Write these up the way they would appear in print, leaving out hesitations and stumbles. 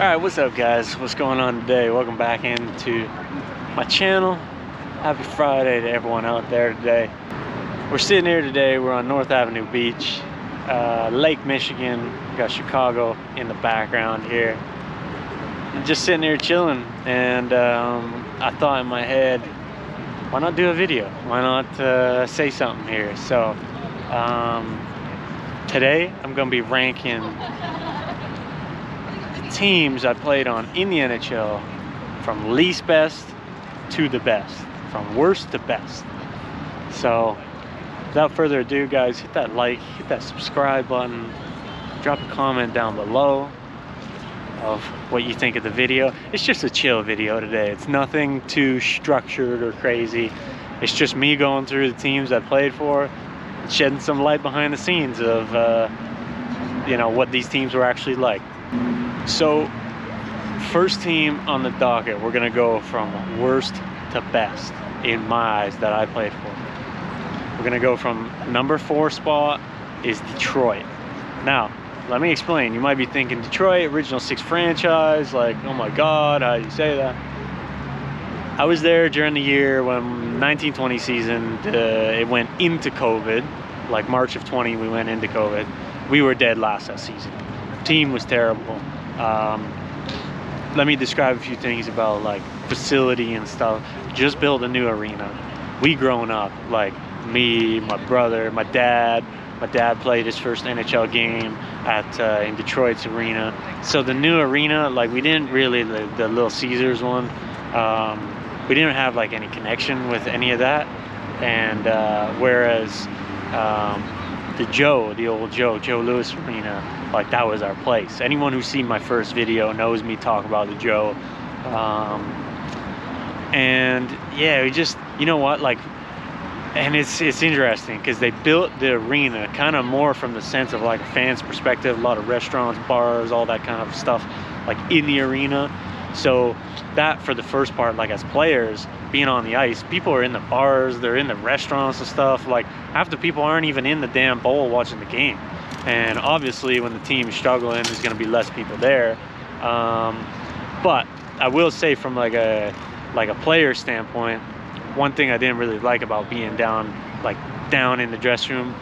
Alright, what's up guys? What's going on today? Welcome back into my channel. Happy Friday to everyone out there today. We're sitting here today, we're on North Avenue Beach, Lake Michigan. We got Chicago in the background here. I'm just sitting here chilling, and I thought in my head, why not do a video? Why not say something here? So today I'm gonna be ranking teams I played on in the NHL from least best to the best, from worst to best. So without further ado guys, hit that like, hit that subscribe button, drop a comment down below of what you think of the video. It's just a chill video today. It's nothing too structured or crazy. It's just me going through the teams I played for and shedding some light behind the scenes of you know, what these teams were actually like. So first team on the docket, we're gonna go from worst to best in my eyes that I played for. We're gonna go from number 4 spot is Detroit. Now let me explain. You might be thinking Detroit, original 6 franchise, like, oh my god, how do you say that? I was there during the year when 1920 season, it went into COVID, like March of 20 we went into COVID. We were dead last that season. Team was terrible. Let me describe a few things about like facility and stuff. Just built a new arena. We grown up, like me, my brother, my dad played his first NHL game at in Detroit's arena. So the new arena, like we didn't really, the Little Caesars one, we didn't have like any connection with any of that. And whereas the old Joe Louis Arena, like that was our place. Anyone who's seen my first video knows me talk about the Joe. And yeah, we just, you know what, like, and it's interesting because they built the arena kind of more from the sense of like a fan's perspective, a lot of restaurants, bars, all that kind of stuff like in the arena. So that for the first part, like as players being on the ice, people are in the bars, they're in the restaurants and stuff. Like half the people aren't even in the damn bowl watching the game. And obviously when the team is struggling, there's going to be less people there. But I will say from like a player standpoint, one thing I didn't really like about being down in the dressing room,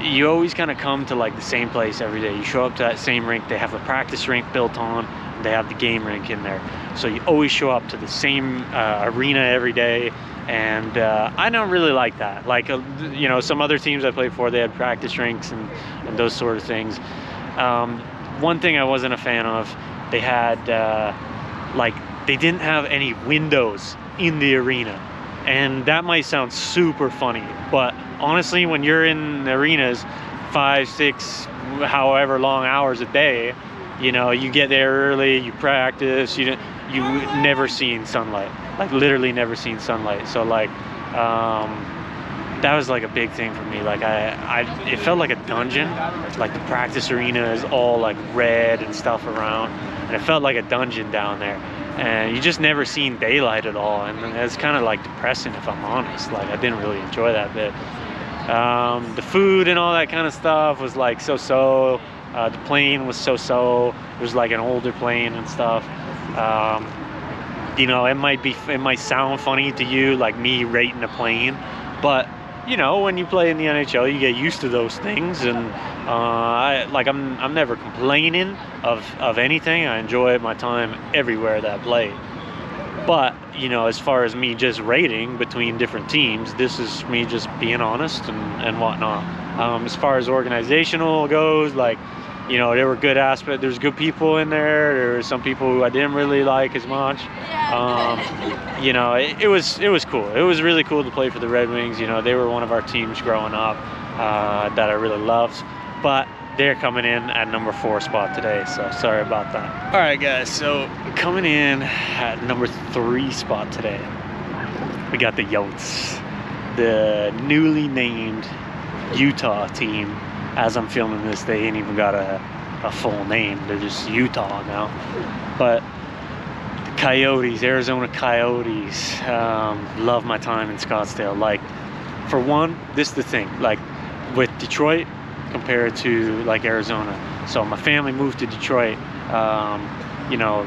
you always kind of come to like the same place every day. You show up to that same rink. They have a practice rink built on, and they have the game rink in there. So you always show up to the same arena every day. And I don't really like that. Like, you know, some other teams I played for, they had practice rinks and those sort of things. One thing I wasn't a fan of, they had, like, they didn't have any windows in the arena. And that might sound super funny, but honestly, when you're in arenas 5, 6, however long hours a day, you know, you get there early, you practice, you never seen sunlight, like literally never seen sunlight. So like that was like a big thing for me. Like it felt like a dungeon. Like the practice arena is all like red and stuff around, and it felt like a dungeon down there, and you just never seen daylight at all. And it's kind of like depressing, if I'm honest. Like I didn't really enjoy that bit. The food and all that kind of stuff was like so-so. The plane was so-so. It was like an older plane and stuff. You know, it might sound funny to you, like me rating a plane, but you know, when you play in the NHL, you get used to those things. And I'm never complaining of anything. I enjoy my time everywhere that I play. But you know, as far as me just rating between different teams, this is me just being honest and whatnot. As far as organizational goes, like, you know, there were good aspects. There's good people in there. There were some people who I didn't really like as much. You know, it was cool. It was really cool to play for the Red Wings. You know, they were one of our teams growing up that I really loved. But they're coming in at number 4 spot today, so sorry about that. All right, guys. So coming in at number 3 spot today, we got the Yotes, the newly named Utah team. As I'm filming this, they ain't even got a full name. They're just Utah now. But the Coyotes, Arizona Coyotes, love my time in Scottsdale. Like, for one, this is the thing. Like, with Detroit compared to, like, Arizona. So my family moved to Detroit you know,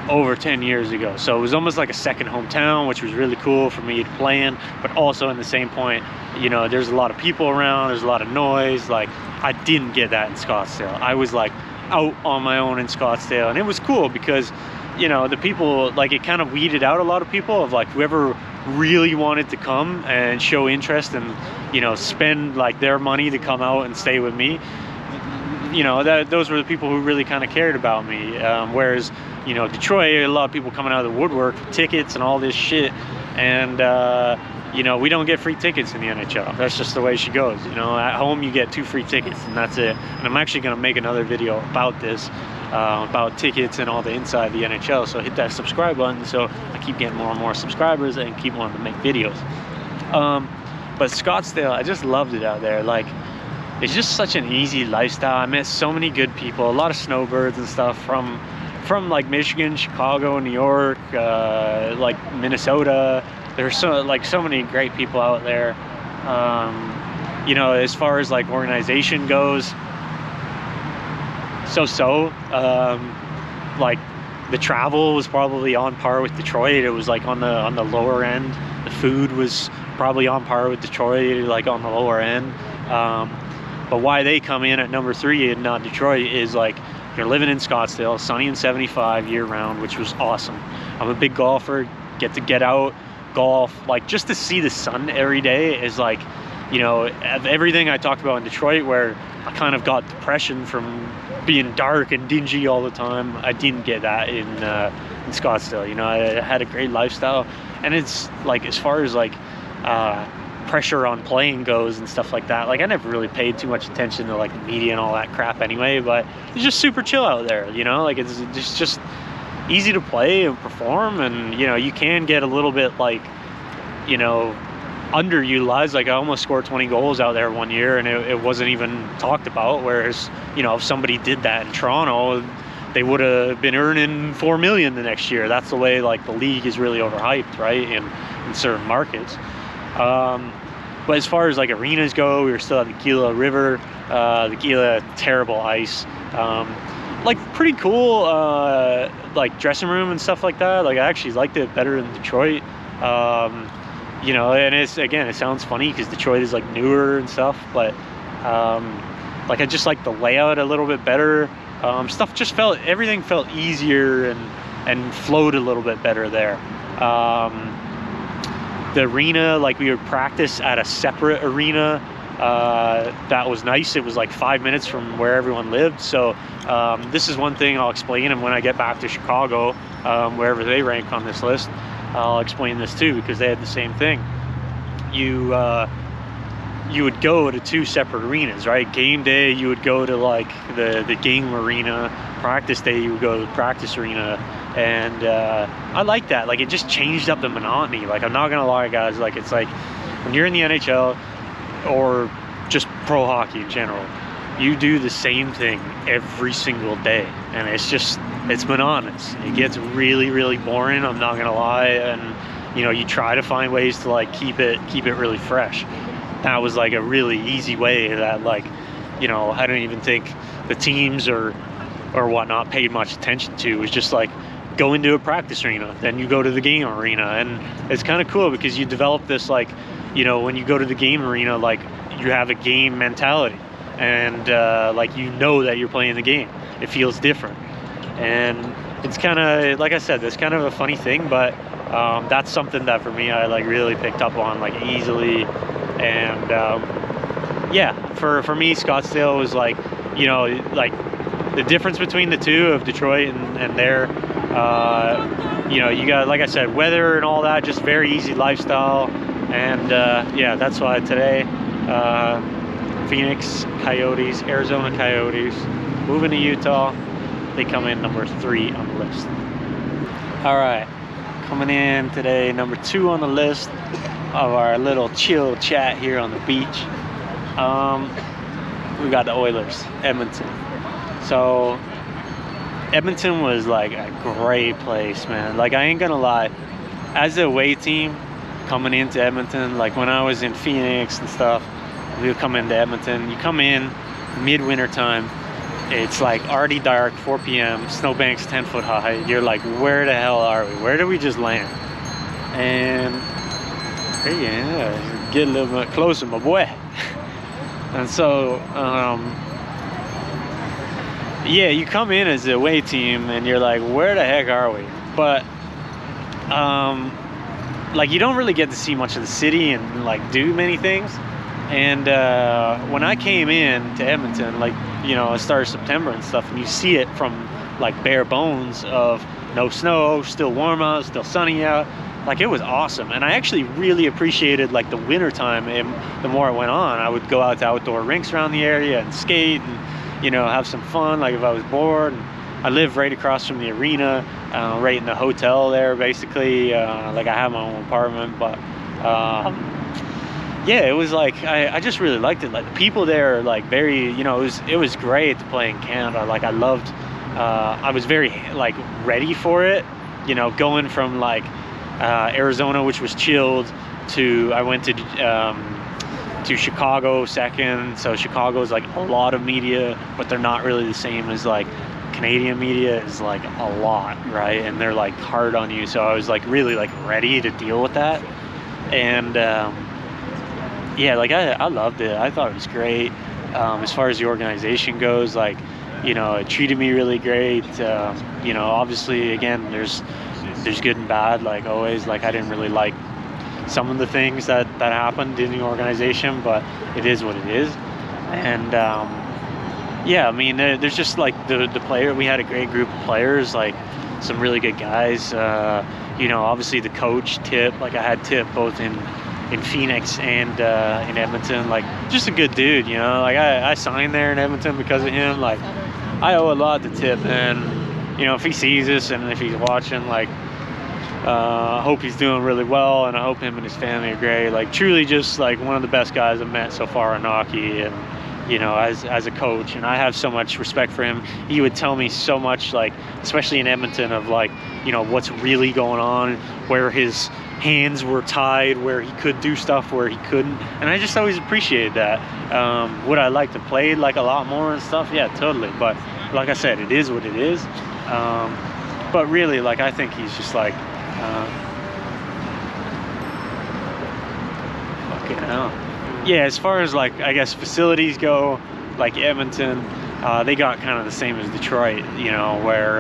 over 10 years ago. So it was almost like a second hometown, which was really cool for me to play in, but also in the same point, you know, there's a lot of people around, there's a lot of noise. Like, I didn't get that in Scottsdale. I was like out on my own in Scottsdale, and it was cool because, you know, the people, like, it kind of weeded out a lot of people of like whoever really wanted to come and show interest and, you know, spend like their money to come out and stay with me. You know, those were the people who really kind of cared about me. Whereas, you know, Detroit, a lot of people coming out of the woodwork for tickets and all this shit. And, you know, we don't get free tickets in the NHL. That's just the way she goes. You know, at home you get 2 free tickets and that's it. And I'm actually going to make another video about this, about tickets and all the inside of the NHL. So hit that subscribe button so I keep getting more and more subscribers and keep wanting to make videos. But Scottsdale, I just loved it out there. Like, it's just such an easy lifestyle. I met so many good people, a lot of snowbirds and stuff from like Michigan, Chicago, New York, like Minnesota. There's so many great people out there. You know, as far as like organization goes, like the travel was probably on par with Detroit. It was like on the lower end. The food was probably on par with Detroit, like on the lower end. But why they come in at number 3 and not Detroit is like, you're living in Scottsdale, sunny and 75 year round, which was awesome. I'm a big golfer, get out, golf, like just to see the sun every day is like, you know, everything I talked about in Detroit where I kind of got depression from being dark and dingy all the time. I didn't get that in Scottsdale. You know, I had a great lifestyle, and it's like, as far as like pressure on playing goes and stuff like that, like I never really paid too much attention to like the media and all that crap anyway, but it's just super chill out there, you know, like it's just easy to play and perform. And, you know, you can get a little bit like, you know, underutilized. Like I almost scored 20 goals out there one year and it wasn't even talked about, whereas, you know, if somebody did that in Toronto, they would have been earning $4 million the next year. That's the way like the league is really overhyped, right, in certain markets. But as far as like arenas go, we were still at the Gila River. The Gila, terrible ice. Like pretty cool, like dressing room and stuff like that. Like I actually liked it better than Detroit. You know, and it's, again, it sounds funny because Detroit is like newer and stuff, but like I just like the layout a little bit better. Stuff just everything felt easier and flowed a little bit better there. The arena, like we would practice at a separate arena. That was nice. It was like 5 minutes from where everyone lived. So this is one thing I'll explain, and when I get back to Chicago, wherever they rank on this list, I'll explain this too, because they had the same thing. You would go to 2 separate arenas, right? Game day, you would go to like the game arena. Practice day, you would go to the practice arena. And I like that. Like, it just changed up the monotony. Like, I'm not gonna lie, guys, like it's like when you're in the NHL or just pro hockey in general, you do the same thing every single day, and it's monotonous. It gets really, really boring, I'm not gonna lie. And you know, you try to find ways to like keep it really fresh. That was like a really easy way that, like, you know, I don't even think the teams or whatnot paid much attention to. It was just like, go into a practice arena, then you go to the game arena. And it's kind of cool because you develop this, like, you know, when you go to the game arena, like you have a game mentality, and like, you know that you're playing the game. It feels different, and it's kind of, like I said, that's kind of a funny thing, but that's something that for me I like really picked up on like easily. And yeah, for me, Scottsdale was like, you know, like the difference between the two of Detroit and there. You know, you got, like I said, weather and all that, just very easy lifestyle. And yeah, that's why today, Phoenix Coyotes, Arizona Coyotes, moving to Utah. They come in number 3 on the list. All right, coming in today, number 2 on the list of our little chill chat here on the beach. We got the Oilers, Edmonton. So Edmonton was like a great place, man. Like, I ain't gonna lie, as a away team coming into Edmonton, like when I was in Phoenix and stuff, we would come into Edmonton. You come in mid-winter time, It's like already dark, 4 p.m., snowbanks 10 foot high. You're like, where the hell are we? Where did we just land? And hey, yeah, get a little bit closer, my boy. And so, yeah, you come in as a away team and you're like, where the heck are we? But like, you don't really get to see much of the city and like do many things. And when I came in to Edmonton, like, you know, it started September and stuff, and you see it from like bare bones of no snow, still warm out, still sunny out. Like, it was awesome. And I actually really appreciated like the winter time. And the more it went on, I would go out to outdoor rinks around the area and skate and, you know, have some fun, like if I was bored. And I live right across from the arena, right in the hotel there, basically. Like, I have my own apartment, but yeah, it was like, I just really liked it. Like, the people there are like very, you know, it was great to play in Canada. Like, I loved, I was very like ready for it, you know, going from like Arizona, which was chilled, to I went to Chicago second. So Chicago is like a lot of media, but they're not really the same as like Canadian media is like a lot, right? And they're like hard on you. So I was like really like ready to deal with that. And yeah, like I loved it. I thought it was great. As far as the organization goes, like, you know, it treated me really great. You know, obviously, again, there's good and bad, like always. Like, I didn't really like some of the things that happened in the organization, but it is what it is. And yeah, I mean, there's just like the player. We had a great group of players, like some really good guys. You know, obviously the coach, Tip. Like, I had Tip both in Phoenix and in Edmonton. Like, just a good dude, you know. Like, I signed there in Edmonton because of him. Like, I owe a lot to Tip, and you know, if he sees this and if he's watching, like, I hope he's doing really well, and I hope him and his family are great. Like, truly just like one of the best guys I've met so far in hockey, and you know, as a coach. And I have so much respect for him. He would tell me so much, like, especially in Edmonton, of like, you know, what's really going on, where his hands were tied, where he could do stuff, where he couldn't. And I just always appreciated that. Would I like to play like a lot more and stuff? Yeah, totally. But like I said, it is what it is. But really, like, I think he's just like, fucking hell. Yeah, as far as like, I guess, facilities go, like Edmonton, they got kind of the same as Detroit, you know, where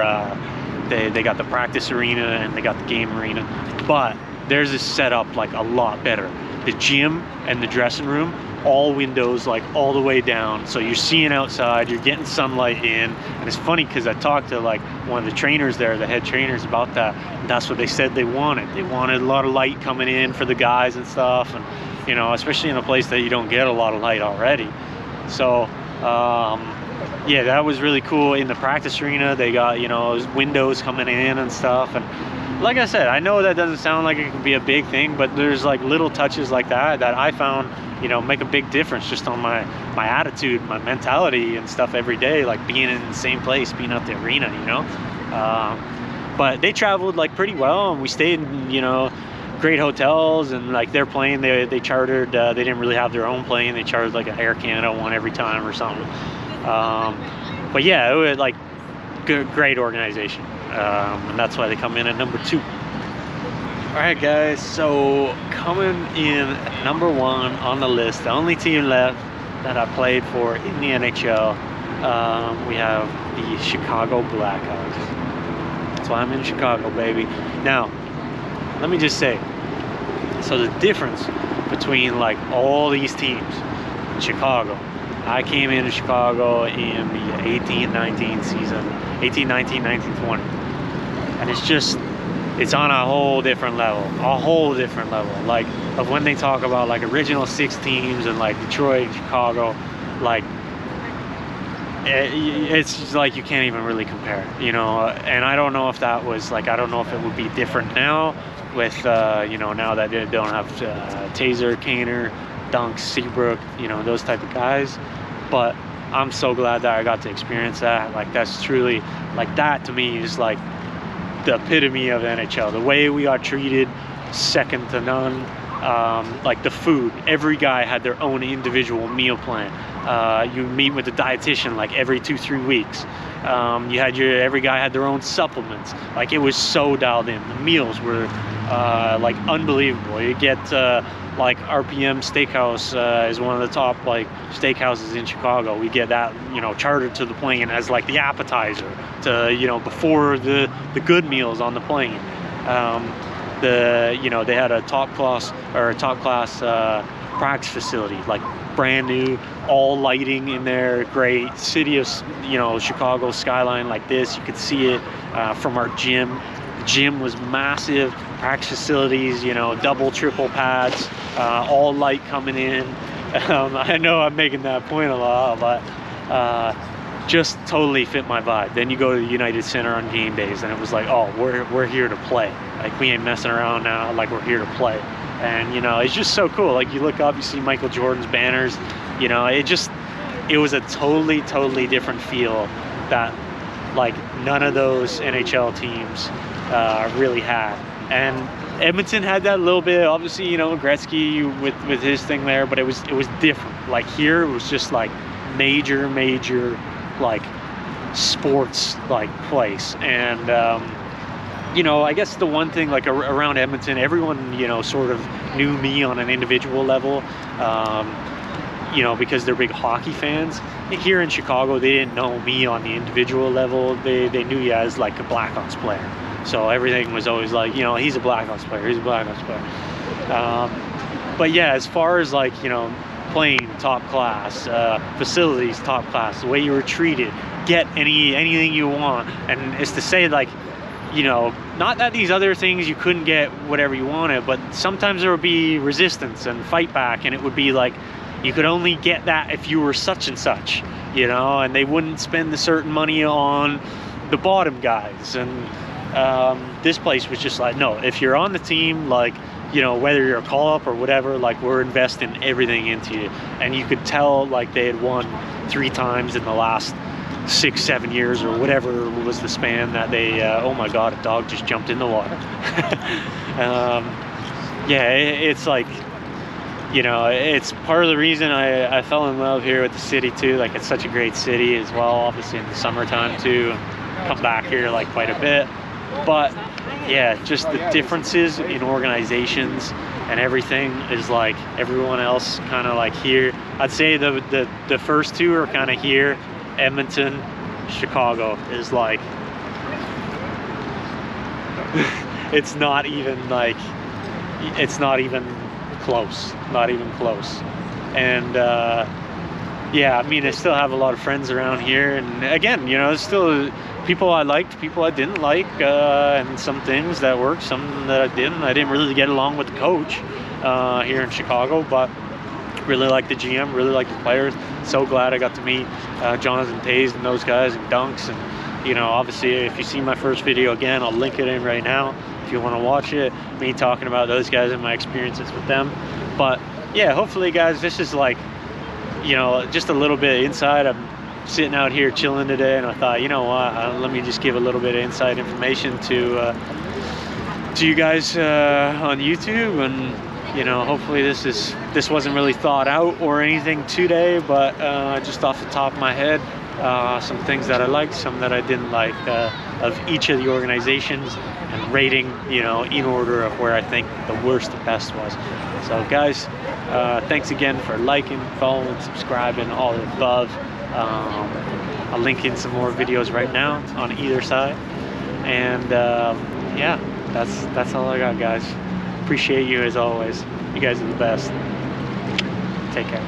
they got the practice arena and they got the game arena, but theirs is set up like a lot better. The gym and the dressing room, all windows, like all the way down, so you're seeing outside, you're getting sunlight in. And it's funny because I talked to like one of the trainers there, the head trainers, about that, and that's what they said they wanted. They wanted a lot of light coming in for the guys and stuff, and you know, especially in a place that you don't get a lot of light already. So yeah, that was really cool. In the practice arena, they got, you know, windows coming in and stuff. And like I said, I know that doesn't sound like it can be a big thing, but there's like little touches like that I found, you know, make a big difference just on my attitude, my mentality and stuff every day, like being in the same place, being at the arena, you know. But they traveled like pretty well, and we stayed in, you know, great hotels. And like their plane, they chartered, they didn't really have their own plane, they chartered like an Air Canada one every time or something. But yeah, it was like great organization, and that's why they come in at number 2. All right, guys, so coming in at number 1 on the list, the only team left that I played for in the NHL, we have the Chicago Blackhawks. That's why I'm in Chicago, baby. Now, let me just say, so the difference between like all these teams in Chicago, I came into Chicago in the 18-19 season, 18-19, 19-20, and it's on a whole different level, like of when they talk about like original 6 teams and like Detroit, Chicago, like it's just like you can't even really compare, you know. And I don't know if that was like, I don't know if it would be different now with you know, now that they don't have Taser, Kaner, Dunks, Seabrook, you know, those type of guys. But I'm so glad that I got to experience that. Like, that's truly, like, that to me is like the epitome of NHL. The way we got treated, second to none. Like the food, every guy had their own individual meal plan. You meet with a dietitian like every 2-3 weeks. You had every guy had their own supplements. Like it was so dialed in. The meals were like unbelievable. You get like RPM Steakhouse is one of the top like steakhouses in Chicago. We get that, you know, chartered to the plane as like the appetizer to, you know, before the good meals on the plane. You know, they had a top class practice facility, like brand new, all lighting in there, great city of, you know, Chicago skyline like this. You could see it from our gym. The gym was massive, practice facilities, you know, double, triple pads, all light coming in. I know I'm making that point a lot, but just totally fit my vibe. Then you go to the United Center on game days and it was like, oh, we're here to play. Like we ain't messing around now, like we're here to play. And you know, it's just so cool. Like you look up, you see Michael Jordan's banners, you know, it was a totally different feel that like none of those NHL teams really had. And Edmonton had that a little bit, obviously, you know, Gretzky with his thing there, but it was different. Like here it was just like major like sports like place. And you know, I guess the one thing like around Edmonton, everyone, you know, sort of knew me on an individual level, you know, because they're big hockey fans. Here in Chicago, they didn't know me on the individual level. They knew you as like a Blackhawks player. So everything was always like, you know, he's a Blackhawks player, he's a Blackhawks player. But yeah, as far as like, you know, playing top class, facilities top class, the way you were treated, get anything you want. And it's to say like, you know, not that these other things you couldn't get whatever you wanted, but sometimes there would be resistance and fight back, and it would be like you could only get that if you were such and such, you know, and they wouldn't spend a certain money on the bottom guys. And this place was just like, no, if you're on the team, like, you know, whether you're a call-up or whatever, like we're investing everything into you. And you could tell like they had won 3 times in the last 6-7 years or whatever was the span that they oh my god, a dog just jumped in the water. Yeah, it's like, you know, it's part of the reason I fell in love here with the city too. Like it's such a great city as well, obviously in the summertime too. Come back here like quite a bit. But yeah, just the differences in organizations and everything is like everyone else kind of like here. I'd say the first two are kind of here. Edmonton, Chicago is like, it's not even like, it's not even close, And yeah, I mean, I still have a lot of friends around here, and again, you know, there's still people I liked, people I didn't like, and some things that worked, some that I didn't really get along with the coach here in Chicago, but really like the GM, really like the players. So glad I got to meet Jonathan Toews and those guys and Dunks. And you know, obviously if you see my first video again, I'll link it in right now if you want to watch it, me talking about those guys and my experiences with them. But yeah, hopefully guys, this is like, you know, just a little bit inside. I'm sitting out here chilling today, and I thought, you know what, let me just give a little bit of inside information to you guys on YouTube. And you know, hopefully this wasn't really thought out or anything today, but just off the top of my head, some things that I liked, some that I didn't like of each of the organizations, and rating, you know, in order of where I think the worst and best was. So guys, thanks again for liking, following, subscribing, all the above. I'll link in some more videos right now on either side. And yeah, that's all I got, guys. Appreciate you as always. You guys are the best. Take care.